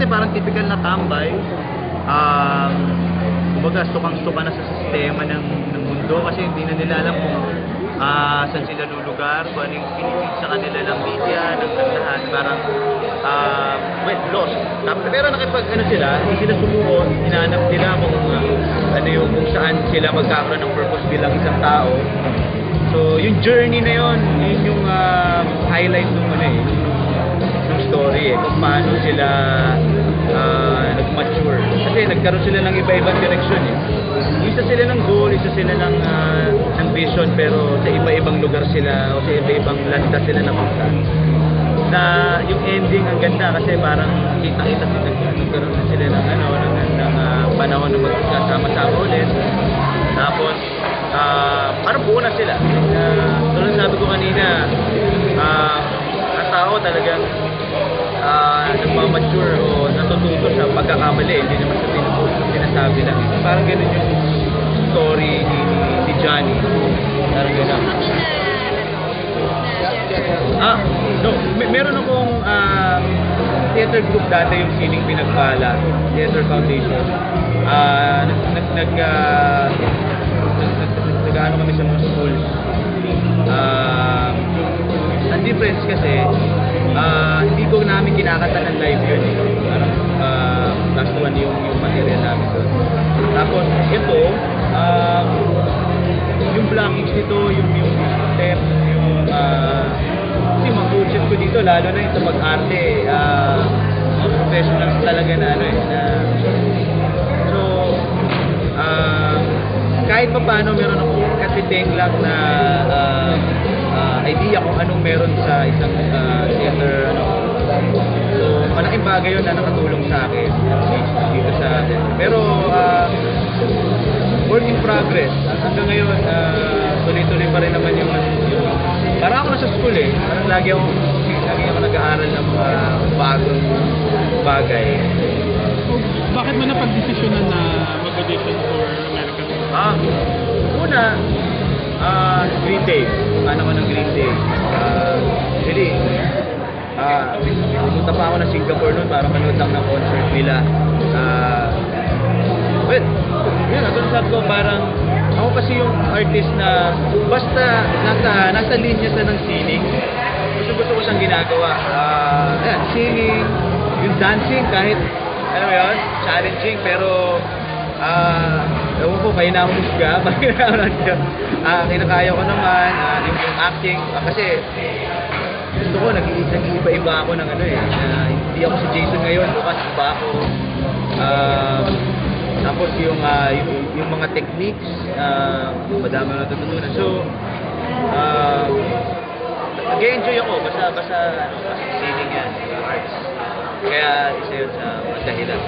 parang typical na tambay. Kumbaga, sukang-suka na sa sistema ng mundo kasi hindi na nila alam kung saan sila lulugar, kung ano yung pinipig sa kanila ng media, ng lahat. Parang, lost. Pero ano sila, hindi sila sumuko, hinahanap nila kung saan sila magkakaroon ng purpose bilang isang tao. So, yung journey na yun yung highlight ng story kung paano sila nag-mature. Kasi nagkaroon sila ng iba-ibang direksyon Isa sila ng goal, isa sila ng vision, pero sa iba-ibang lugar sila o sa iba-ibang landas sila napunta. Na yung ending ang ganda kasi parang kita-kita sila nagkaroon na sila ng panahon na magkasama-sama ulit. Tapos parang buo na sila. Tulad sabi ko kanina, ang tao talagang nagmamature o natututo sa pagkakamali, hindi naman sa sinasabi lang. Parang ganun yung story ni Johnny. Parang ganun. No. Meron akong theater group dati, yung Sining Pinagpala, Theater Foundation. Nag-ano kami sa mga schools. Ang difference kasi, hindi ko namin kinakanta ng live yun Parang last one yung material namin doon. Tapos ito, yung blockings nito, yung step, kasi mga coaches ko dito, lalo na yung sa pag-arte, mga professionals talaga na so, kahit pa paano meron akong katiting lang na idea kung anong meron sa isang theater. So, malaking bagay yun na nakatulong sa akin dito sa atin. Pero, work in progress. Hanggang ngayon, tuloy-tuloy pa rin naman yung parang ako nasa school Parang lagi ako nag-aaral ng mga bagong bagay. Bakit mo napag-desisyonan na mag-audition for American Idol? Una, Green Day. Ano ko ng Green Day? Really, pumunta pa ako ng Singapore noon para manood lang ng concert nila. Yun, sabi ko parang ako kasi yung artist na basta nasa linya sa ng sining, gusto ko siyang ginagawa. Singing, yung dancing, kahit alam mo yun, challenging, pero ewan ko, kayo na akong musga, kinakaya ko naman, yung acting, kasi gusto ko, nag-iiba-iba ako ng hindi ako si Jason ngayon, bukas iba ako. Tapos yung mga techniques, madami na natutunan. So, nag-enjoy ako, basta singing yan, arts. Kaya isa yun sa mga dahilan.